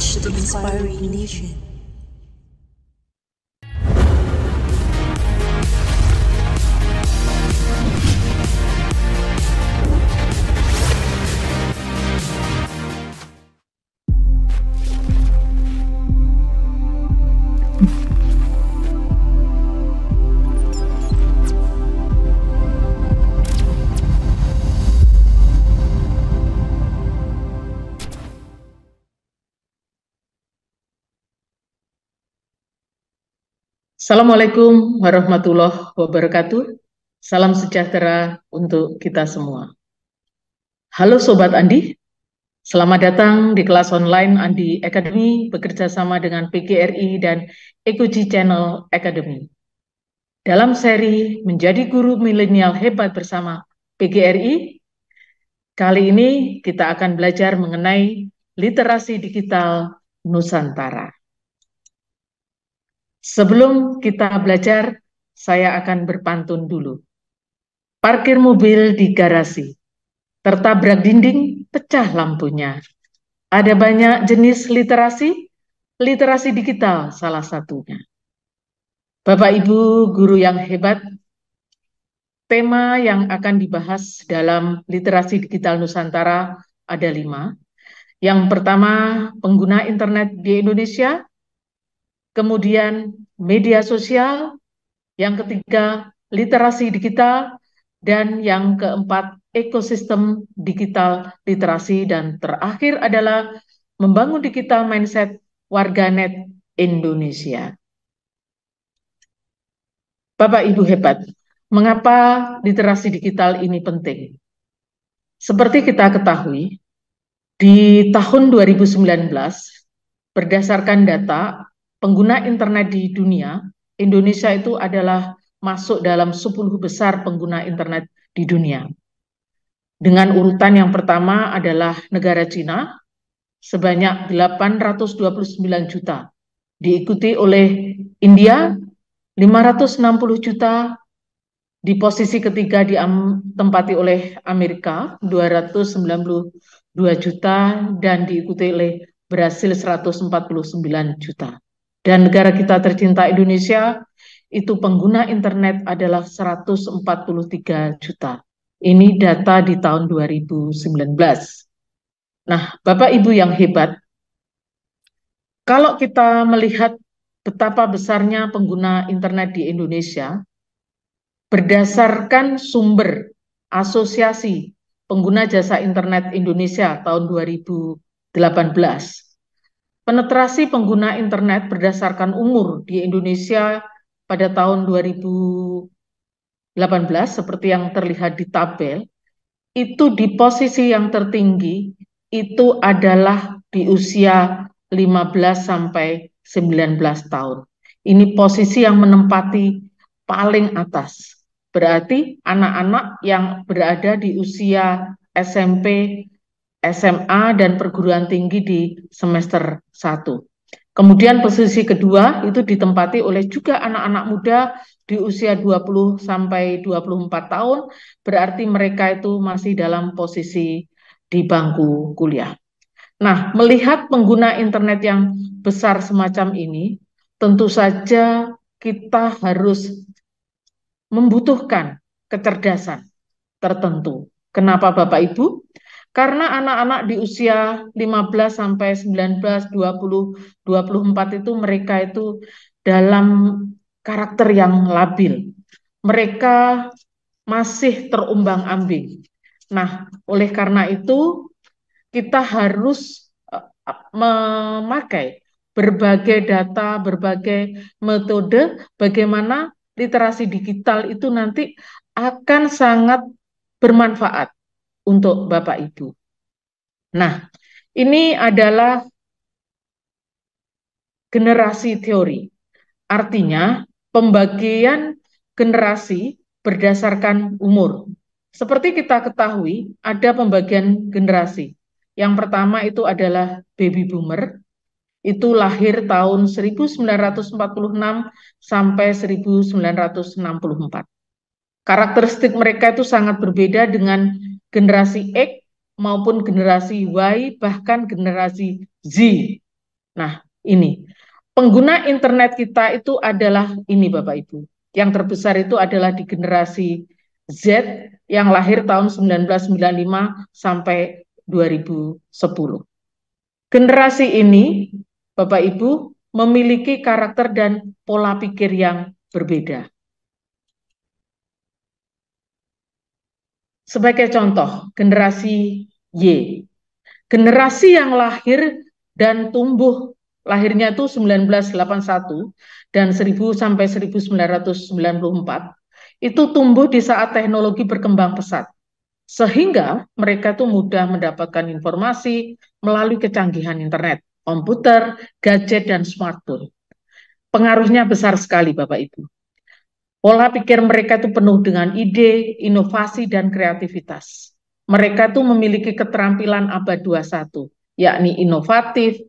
Courage to inspire a nation. Assalamualaikum warahmatullahi wabarakatuh. Salam sejahtera untuk kita semua. Halo Sobat Andi, selamat datang di kelas online Andi Academy bekerja sama dengan PGRI dan Ekuji Channel Academy. Dalam seri Menjadi Guru Milenial Hebat bersama PGRI, kali ini kita akan belajar mengenai literasi digital Nusantara. Sebelum kita belajar, saya akan berpantun dulu. Parkir mobil di garasi, tertabrak dinding, pecah lampunya. Ada banyak jenis literasi, literasi digital salah satunya. Bapak Ibu guru yang hebat, tema yang akan dibahas dalam literasi digital Nusantara ada 5. Yang pertama, pengguna internet di Indonesia. Kemudian media sosial, yang ketiga literasi digital, dan yang keempat ekosistem digital literasi, dan terakhir adalah membangun digital mindset warganet Indonesia. Bapak Ibu hebat, mengapa literasi digital ini penting? Seperti kita ketahui, di tahun 2019 berdasarkan data pengguna internet di dunia, Indonesia itu adalah masuk dalam 10 besar pengguna internet di dunia. Dengan urutan yang pertama adalah negara Cina, sebanyak 829 juta. Diikuti oleh India, 560 juta. Di posisi ketiga ditempati oleh Amerika, 292 juta, dan diikuti oleh Brasil 149 juta. Dan negara kita tercinta Indonesia, itu pengguna internet adalah 143 juta. Ini data di tahun 2019. Nah, Bapak Ibu yang hebat, kalau kita melihat betapa besarnya pengguna internet di Indonesia, berdasarkan sumber Asosiasi Pengguna Jasa Internet Indonesia tahun 2018, penetrasi pengguna internet berdasarkan umur di Indonesia pada tahun 2018 seperti yang terlihat di tabel, itu di posisi yang tertinggi itu adalah di usia 15 sampai 19 tahun. Ini posisi yang menempati paling atas. Berarti anak-anak yang berada di usia SMP, SMA, dan perguruan tinggi di semester 1. Kemudian posisi kedua itu ditempati oleh juga anak-anak muda di usia 20 sampai 24 tahun, berarti mereka itu masih dalam posisi di bangku kuliah. Nah, melihat pengguna internet yang besar semacam ini, tentu saja kita harus membutuhkan kecerdasan tertentu. Kenapa Bapak Ibu? Karena anak-anak di usia 15 sampai 19, 20, 24 itu mereka itu dalam karakter yang labil. Mereka masih terumbang-ambing. Nah, oleh karena itu kita harus memakai berbagai data, berbagai metode bagaimana literasi digital itu nanti akan sangat bermanfaat untuk Bapak Ibu. Nah, ini adalah generasi teori. Artinya, pembagian generasi berdasarkan umur. Seperti kita ketahui, ada pembagian generasi. Yang pertama itu adalah baby boomer. Itu lahir tahun 1946 sampai 1964. Karakteristik mereka itu sangat berbeda dengan generasi X maupun generasi Y, bahkan generasi Z. Nah, ini pengguna internet kita itu adalah ini Bapak Ibu. Yang terbesar itu adalah di generasi Z yang lahir tahun 1995 sampai 2010. Generasi ini, Bapak Ibu, memiliki karakter dan pola pikir yang berbeda. Sebagai contoh, generasi Y. Generasi yang lahir dan tumbuh, lahirnya itu 1981 dan 1000 sampai 1994, itu tumbuh di saat teknologi berkembang pesat. Sehingga mereka tuh mudah mendapatkan informasi melalui kecanggihan internet, komputer, gadget, dan smartphone. Pengaruhnya besar sekali Bapak Ibu. Pola pikir mereka itu penuh dengan ide, inovasi, dan kreativitas. Mereka tuh memiliki keterampilan abad 21, yakni inovatif,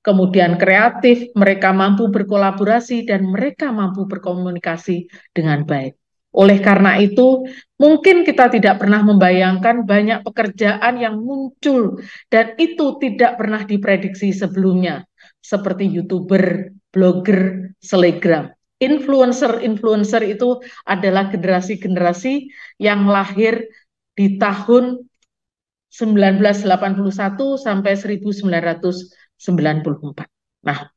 kemudian kreatif, mereka mampu berkolaborasi, dan mereka mampu berkomunikasi dengan baik. Oleh karena itu, mungkin kita tidak pernah membayangkan banyak pekerjaan yang muncul dan itu tidak pernah diprediksi sebelumnya, seperti YouTuber, blogger, selebgram. Influencer-influencer itu adalah generasi-generasi yang lahir di tahun 1981 sampai 1994. Nah,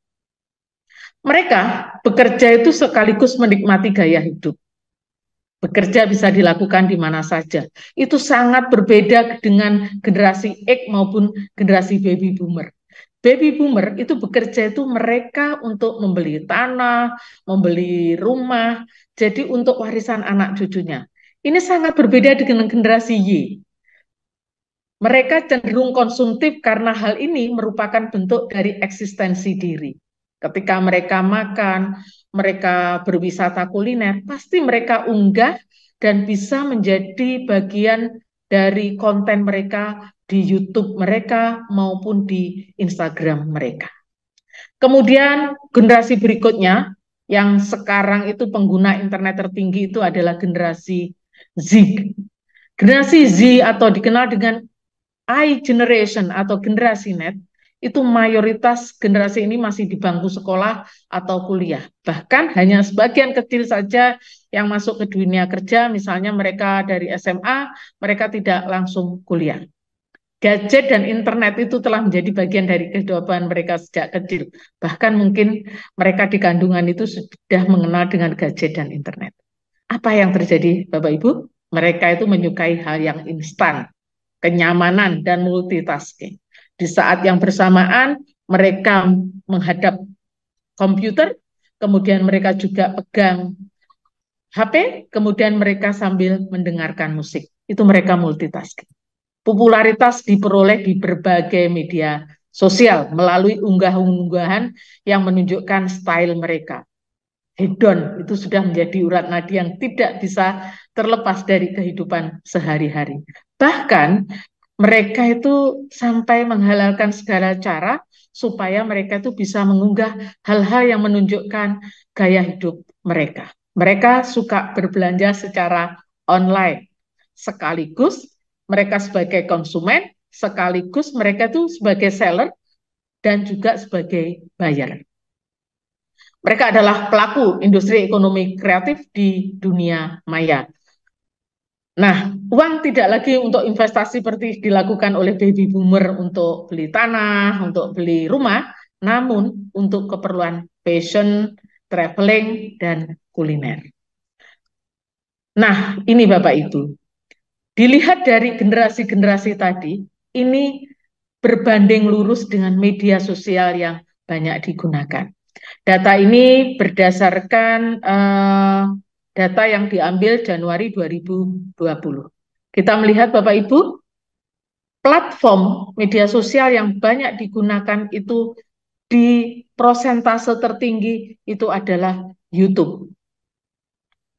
mereka bekerja itu sekaligus menikmati gaya hidup. Bekerja bisa dilakukan di mana saja. Itu sangat berbeda dengan generasi X maupun generasi baby boomer. Baby boomer itu bekerja itu mereka untuk membeli tanah, membeli rumah, jadi untuk warisan anak cucunya. Ini sangat berbeda dengan generasi Y. Mereka cenderung konsumtif karena hal ini merupakan bentuk dari eksistensi diri. Ketika mereka makan, mereka berwisata kuliner, pasti mereka unggah dan bisa menjadi bagian dari konten mereka di YouTube mereka maupun di Instagram mereka. Kemudian generasi berikutnya yang sekarang itu pengguna internet tertinggi itu adalah generasi Z. Generasi Z atau dikenal dengan I generation atau generasi net, itu mayoritas generasi ini masih di bangku sekolah atau kuliah. Bahkan hanya sebagian kecil saja yang masuk ke dunia kerja, misalnya mereka dari SMA, mereka tidak langsung kuliah. Gadget dan internet itu telah menjadi bagian dari kehidupan mereka sejak kecil. Bahkan mungkin mereka di kandungan itu sudah mengenal dengan gadget dan internet. Apa yang terjadi, Bapak Ibu? Mereka itu menyukai hal yang instan, kenyamanan, dan multitasking. Di saat yang bersamaan, mereka menghadap komputer, kemudian mereka juga pegang HP, kemudian mereka sambil mendengarkan musik. Itu mereka multitasking. Popularitas diperoleh di berbagai media sosial melalui unggahan-unggahan yang menunjukkan style mereka. Hedon itu sudah menjadi urat nadi yang tidak bisa terlepas dari kehidupan sehari-hari. Bahkan mereka itu sampai menghalalkan segala cara supaya mereka itu bisa mengunggah hal-hal yang menunjukkan gaya hidup mereka. Mereka suka berbelanja secara online, sekaligus mereka sebagai konsumen, sekaligus mereka itu sebagai seller dan juga sebagai buyer. Mereka adalah pelaku industri ekonomi kreatif di dunia maya. Nah, uang tidak lagi untuk investasi seperti dilakukan oleh baby boomer untuk beli tanah, untuk beli rumah, namun untuk keperluan fashion, traveling, dan kuliner. Nah, ini Bapak Ibu, dilihat dari generasi-generasi tadi, ini berbanding lurus dengan media sosial yang banyak digunakan. Data ini berdasarkan data yang diambil Januari 2020. Kita melihat Bapak Ibu, platform media sosial yang banyak digunakan itu di prosentase tertinggi itu adalah YouTube.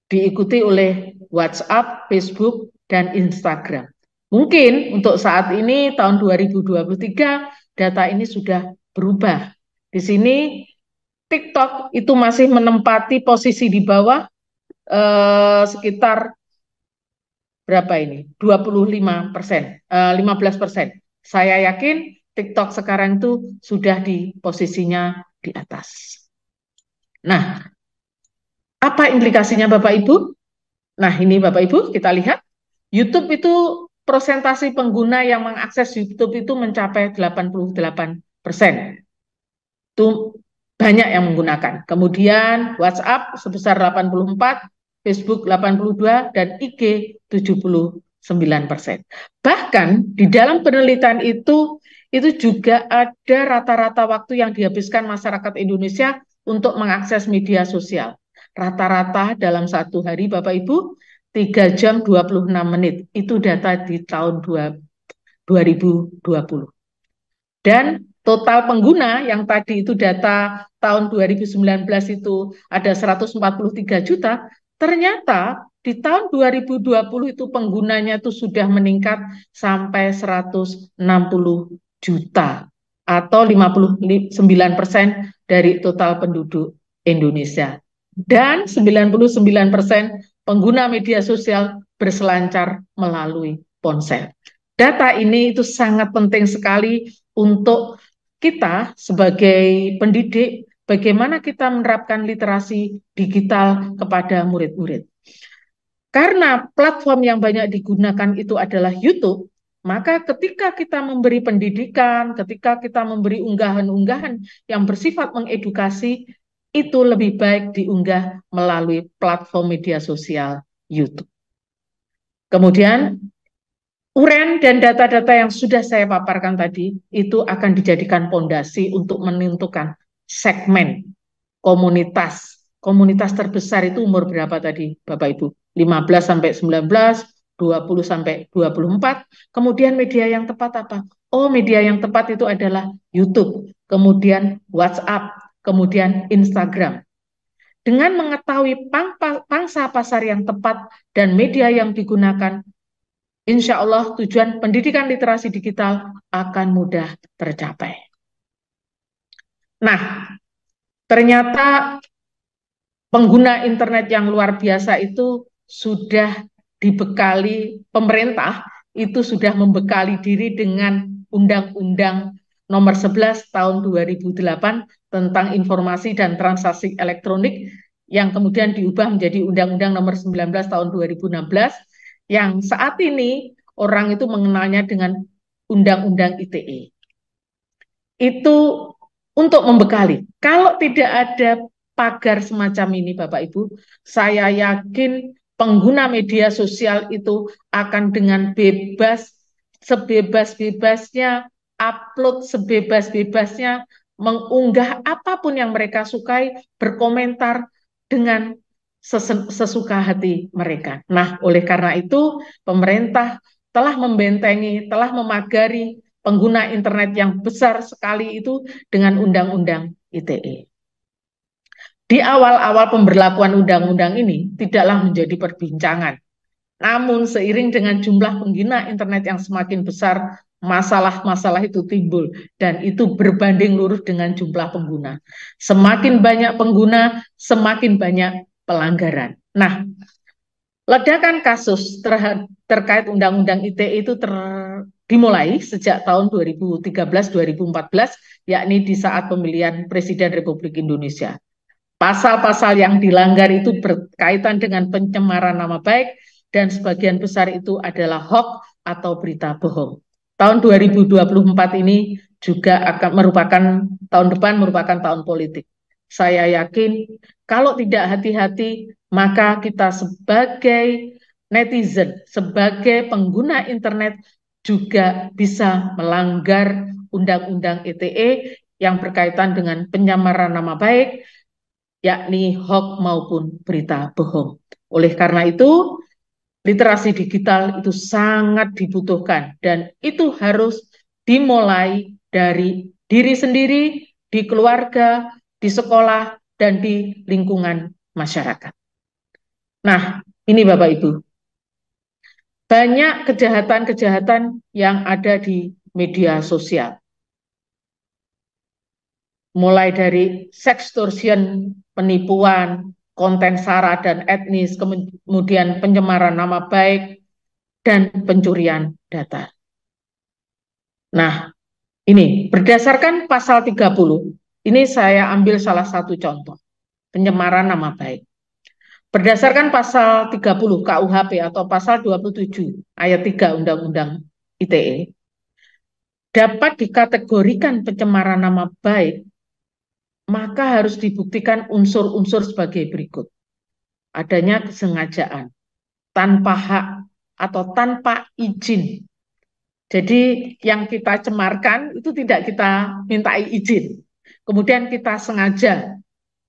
Diikuti oleh WhatsApp, Facebook, dan Instagram. Mungkin untuk saat ini tahun 2023 data ini sudah berubah. Di sini TikTok itu masih menempati posisi di bawah sekitar berapa ini? 25%, 15%. Saya yakin TikTok sekarang itu sudah di posisinya di atas. Nah, apa implikasinya Bapak Ibu? Nah, ini Bapak Ibu, kita lihat YouTube itu prosentasi pengguna yang mengakses YouTube itu mencapai 88%. Itu banyak yang menggunakan. Kemudian WhatsApp sebesar 84, Facebook 82, dan IG 79%. Bahkan di dalam penelitian itu juga ada rata-rata waktu yang dihabiskan masyarakat Indonesia untuk mengakses media sosial. Rata-rata dalam satu hari, Bapak Ibu, 3 jam 26 menit. Itu data di tahun 2020. Dan total pengguna yang tadi itu data tahun 2019 itu ada 143 juta, ternyata di tahun 2020 itu penggunanya itu sudah meningkat sampai 160 juta atau 59% dari total penduduk Indonesia. Dan 99% pengguna media sosial berselancar melalui ponsel. Data ini itu sangat penting sekali untuk kita sebagai pendidik, bagaimana kita menerapkan literasi digital kepada murid-murid. Karena platform yang banyak digunakan itu adalah YouTube, maka ketika kita memberi pendidikan, ketika kita memberi unggahan-unggahan yang bersifat mengedukasi, itu lebih baik diunggah melalui platform media sosial YouTube. Kemudian uraian dan data-data yang sudah saya paparkan tadi itu akan dijadikan pondasi untuk menentukan segmen komunitas. Komunitas terbesar itu umur berapa tadi, Bapak Ibu? 15 sampai 19, 20 sampai 24. Kemudian media yang tepat apa? Oh, media yang tepat itu adalah YouTube, kemudian WhatsApp, kemudian Instagram. Dengan mengetahui pangsa pasar yang tepat dan media yang digunakan, insya Allah tujuan pendidikan literasi digital akan mudah tercapai. Nah, ternyata pengguna internet yang luar biasa itu sudah dibekali, pemerintah itu sudah membekali diri dengan Undang-Undang Nomor 11 Tahun 2008 tentang informasi dan transaksi elektronik yang kemudian diubah menjadi Undang-Undang Nomor 19 Tahun 2016 yang saat ini orang itu mengenalnya dengan Undang-Undang ITE. Itu untuk membekali. Kalau tidak ada pagar semacam ini, Bapak Ibu, saya yakin pengguna media sosial itu akan dengan bebas, sebebas-bebasnya, upload sebebas-bebasnya, mengunggah apapun yang mereka sukai, berkomentar dengan sesuka hati mereka. Nah, oleh karena itu, pemerintah telah membentengi, telah memagari pengguna internet yang besar sekali itu dengan Undang-Undang ITE. Di awal-awal pemberlakuan undang-undang ini tidaklah menjadi perbincangan. Namun seiring dengan jumlah pengguna internet yang semakin besar, masalah-masalah itu timbul dan itu berbanding lurus dengan jumlah pengguna. Semakin banyak pengguna, semakin banyak pelanggaran. Nah, ledakan kasus terkait Undang-Undang ITE itu dimulai sejak tahun 2013-2014, yakni di saat pemilihan Presiden Republik Indonesia. Pasal-pasal yang dilanggar itu berkaitan dengan pencemaran nama baik dan sebagian besar itu adalah hoax atau berita bohong. Tahun 2024 ini juga akan merupakan tahun depan merupakan tahun politik. Saya yakin kalau tidak hati-hati maka kita sebagai netizen, sebagai pengguna internet juga bisa melanggar Undang-Undang ITE yang berkaitan dengan penyamaran nama baik, yakni hoax maupun berita bohong. Oleh karena itu, literasi digital itu sangat dibutuhkan dan itu harus dimulai dari diri sendiri, di keluarga, di sekolah, dan di lingkungan masyarakat. Nah, ini Bapak Ibu, banyak kejahatan-kejahatan yang ada di media sosial. Mulai dari sextortion, penipuan, konten sara dan etnis, kemudian pencemaran nama baik, dan pencurian data. Nah, Ini berdasarkan pasal 30, ini saya ambil salah satu contoh, pencemaran nama baik. Berdasarkan pasal 30 KUHP atau pasal 27 ayat 3 Undang-Undang ITE, dapat dikategorikan pencemaran nama baik, maka harus dibuktikan unsur-unsur sebagai berikut. Adanya kesengajaan, tanpa hak atau tanpa izin. Jadi yang kita cemarkan itu tidak kita mintai izin. Kemudian kita sengaja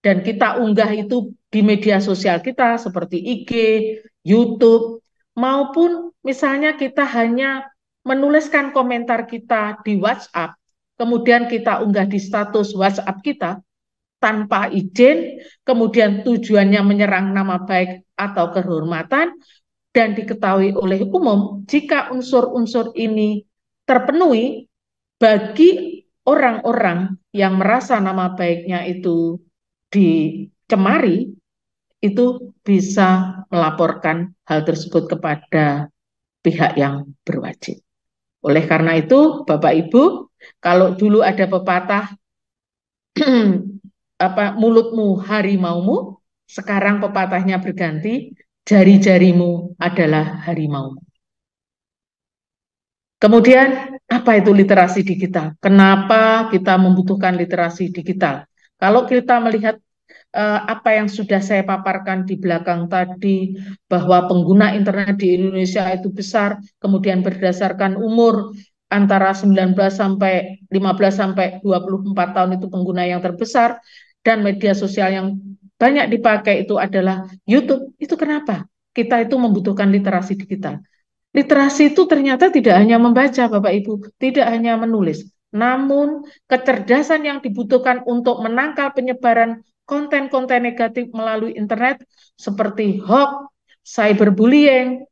dan kita unggah itu di media sosial kita seperti IG, YouTube, maupun misalnya kita hanya menuliskan komentar kita di WhatsApp, kemudian kita unggah di status WhatsApp kita tanpa izin, kemudian tujuannya menyerang nama baik atau kehormatan, dan diketahui oleh umum, jika unsur-unsur ini terpenuhi, bagi orang-orang yang merasa nama baiknya itu dicemari, itu bisa melaporkan hal tersebut kepada pihak yang berwajib. Oleh karena itu, Bapak Ibu, kalau dulu ada pepatah mulutmu harimaumu, sekarang pepatahnya berganti, jari-jarimu adalah harimaumu. Kemudian, apa itu literasi digital? Kenapa kita membutuhkan literasi digital? Kalau kita melihat apa yang sudah saya paparkan di belakang tadi, bahwa pengguna internet di Indonesia itu besar, kemudian berdasarkan umur antara 19 sampai 15 sampai 24 tahun itu pengguna yang terbesar, dan media sosial yang banyak dipakai itu adalah YouTube. Itu kenapa? Kita itu membutuhkan literasi digital. Literasi itu ternyata tidak hanya membaca, Bapak Ibu, tidak hanya menulis, namun kecerdasan yang dibutuhkan untuk menangkal penyebaran konten-konten negatif melalui internet seperti hoax, cyberbullying,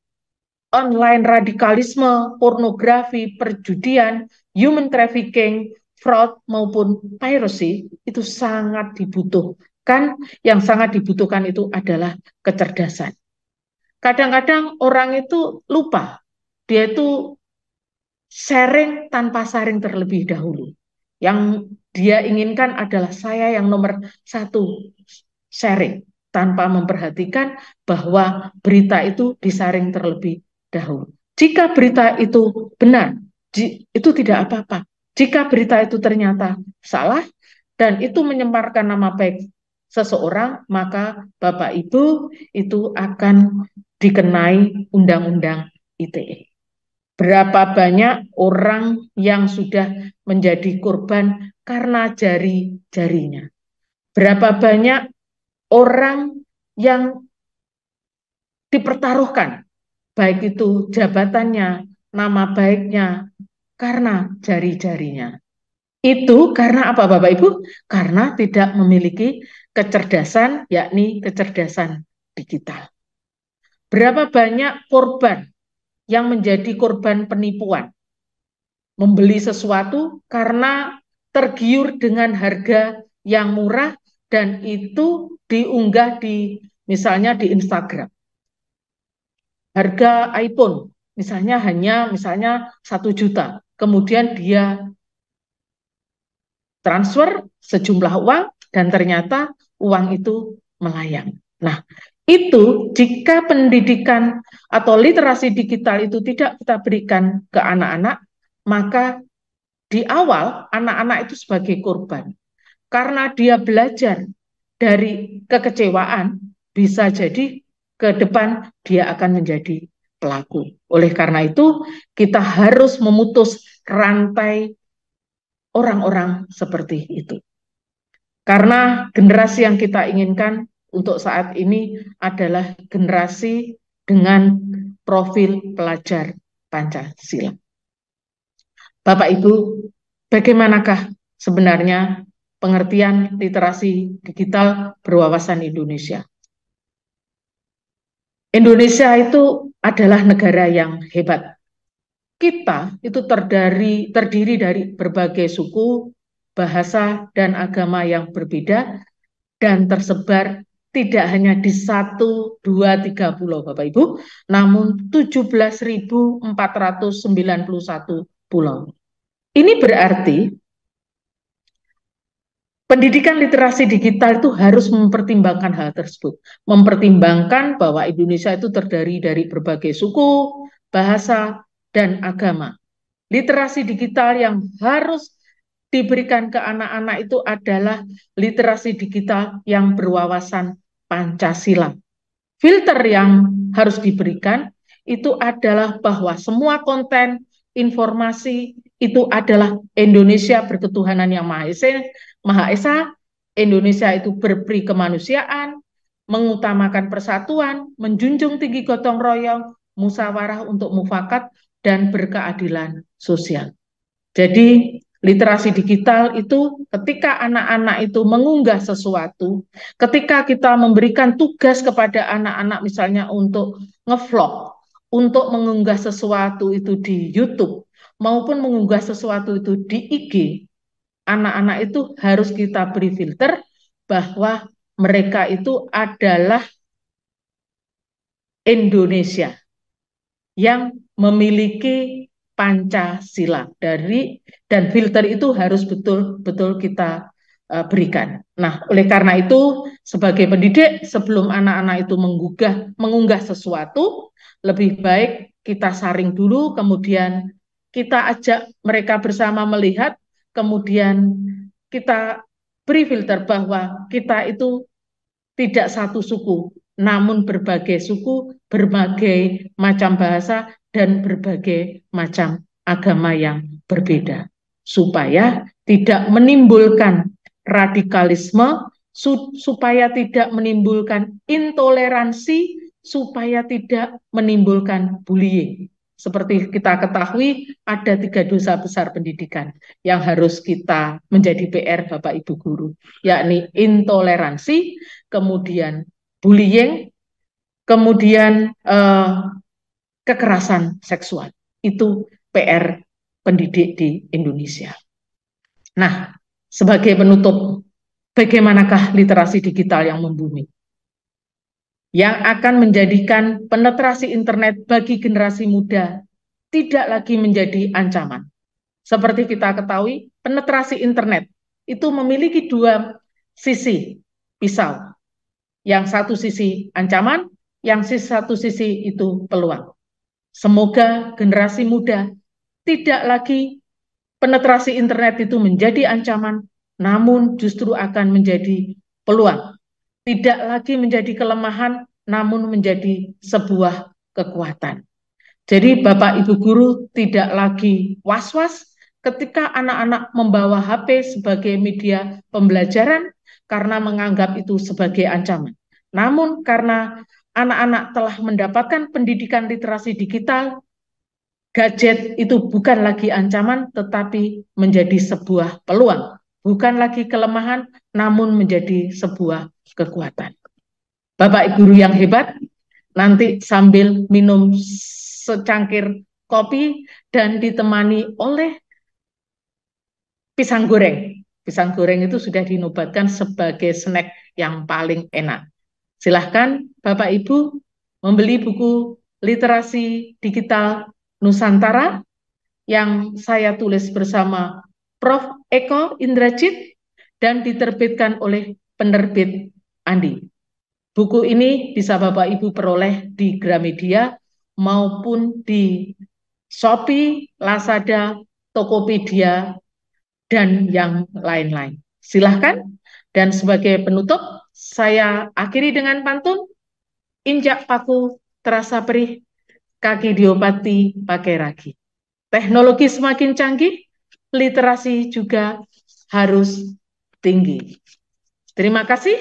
online radikalisme, pornografi, perjudian, human trafficking, fraud maupun piracy itu sangat dibutuhkan. Yang sangat dibutuhkan itu adalah kecerdasan. Kadang-kadang orang itu lupa, dia itu sharing tanpa saring terlebih dahulu. Yang dia inginkan adalah saya yang nomor satu sharing, tanpa memperhatikan bahwa berita itu disaring terlebih dahulu. Jika berita itu benar, itu tidak apa-apa. Jika berita itu ternyata salah dan itu menyemarkan nama baik seseorang, maka Bapak Ibu itu akan dikenai Undang-Undang ITE. Berapa banyak orang yang sudah menjadi korban karena jari-jarinya? Berapa banyak orang yang dipertaruhkan, baik itu jabatannya, nama baiknya, karena jari-jarinya? Itu karena apa, Bapak Ibu? Karena tidak memiliki kecerdasan, yakni kecerdasan digital. Berapa banyak korban yang menjadi korban penipuan, membeli sesuatu karena tergiur dengan harga yang murah dan itu diunggah di misalnya di Instagram. Harga iPhone misalnya hanya 1 juta, kemudian dia transfer sejumlah uang dan ternyata uang itu melayang. Nah, itu jika pendidikan atau literasi digital itu tidak kita berikan ke anak-anak, maka di awal anak-anak itu sebagai korban. Karena dia belajar dari kekecewaan, bisa jadi ke depan dia akan menjadi pelaku. Oleh karena itu, kita harus memutus rantai orang-orang seperti itu. Karena generasi yang kita inginkan untuk saat ini adalah generasi dengan profil pelajar Pancasila. Bapak Ibu, bagaimanakah sebenarnya pengertian literasi digital berwawasan Indonesia? Indonesia itu adalah negara yang hebat. Kita itu terdiri dari berbagai suku, bahasa, dan agama yang berbeda dan tersebar tidak hanya di 1, 2, 3 pulau, Bapak Ibu, namun 17.491 pulau. Ini berarti pendidikan literasi digital itu harus mempertimbangkan hal tersebut, mempertimbangkan bahwa Indonesia itu terdiri dari berbagai suku, bahasa, dan agama. Literasi digital yang harus diberikan ke anak-anak itu adalah literasi digital yang berwawasan Pancasila. Filter yang harus diberikan itu adalah bahwa semua konten, informasi itu adalah Indonesia berketuhanan yang Maha Esa, Indonesia itu berperi kemanusiaan, mengutamakan persatuan, menjunjung tinggi gotong royong, musyawarah untuk mufakat, dan berkeadilan sosial. Jadi literasi digital itu ketika anak-anak itu mengunggah sesuatu, ketika kita memberikan tugas kepada anak-anak misalnya untuk ngevlog, untuk mengunggah sesuatu itu di YouTube, maupun mengunggah sesuatu itu di IG, anak-anak itu harus kita beri filter bahwa mereka itu adalah Indonesia yang memiliki Pancasila dan filter itu harus betul-betul kita berikan. Nah, oleh karena itu sebagai pendidik sebelum anak-anak itu mengunggah sesuatu, lebih baik kita saring dulu, kemudian kita ajak mereka bersama melihat, kemudian kita beri filter bahwa kita itu tidak satu suku, namun berbagai suku, berbagai macam bahasa, dan berbagai macam agama yang berbeda. Supaya tidak menimbulkan radikalisme, supaya tidak menimbulkan intoleransi, supaya tidak menimbulkan bullying. Seperti kita ketahui, ada 3 dosa besar pendidikan yang harus kita menjadi PR Bapak Ibu Guru, yakni intoleransi, kemudian bullying, kemudian kekerasan seksual. Itu PR pendidik di Indonesia. Nah, sebagai penutup, bagaimanakah literasi digital yang membumi? Yang akan menjadikan penetrasi internet bagi generasi muda tidak lagi menjadi ancaman. Seperti kita ketahui, penetrasi internet itu memiliki 2 sisi pisau. Yang satu sisi ancaman, yang satu sisi itu peluang. Semoga generasi muda tidak lagi penetrasi internet itu menjadi ancaman, namun justru akan menjadi peluang. Tidak lagi menjadi kelemahan, namun menjadi sebuah kekuatan. Jadi Bapak Ibu Guru tidak lagi was-was ketika anak-anak membawa HP sebagai media pembelajaran karena menganggap itu sebagai ancaman. Namun karena anak-anak telah mendapatkan pendidikan literasi digital, gadget itu bukan lagi ancaman tetapi menjadi sebuah peluang. Bukan lagi kelemahan, namun menjadi sebuah kekuatan. Bapak Ibu Guru yang hebat, nanti sambil minum secangkir kopi dan ditemani oleh pisang goreng. Pisang goreng itu sudah dinobatkan sebagai snack yang paling enak. Silahkan Bapak Ibu membeli buku literasi digital Nusantara yang saya tulis bersama Prof. Eko Indrajit dan diterbitkan oleh penerbit Andi. Buku ini bisa Bapak Ibu peroleh di Gramedia maupun di Shopee, Lazada, Tokopedia, dan yang lain-lain. Silahkan. Dan sebagai penutup, saya akhiri dengan pantun, injak paku terasa perih, kaki diobati pakai ragi. Teknologi semakin canggih, literasi juga harus tinggi. Terima kasih.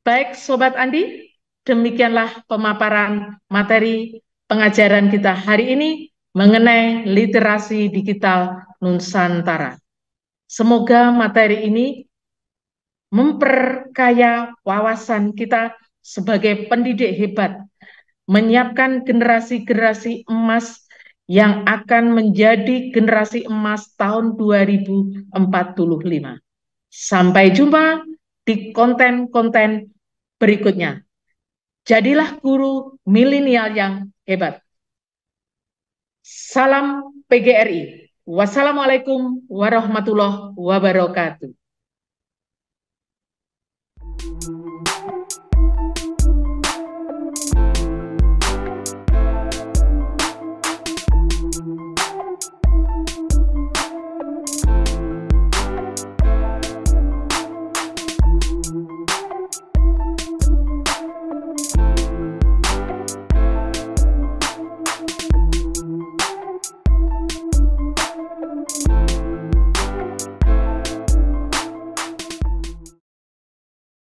Baik, Sobat Andi, demikianlah pemaparan materi pengajaran kita hari ini mengenai literasi digital Nusantara. Semoga materi ini memperkaya wawasan kita sebagai pendidik hebat, menyiapkan generasi-generasi emas yang akan menjadi generasi emas tahun 2045. Sampai jumpa di konten-konten berikutnya. Jadilah guru milenial yang hebat. Salam PGRI. Wassalamualaikum warahmatullahi wabarakatuh.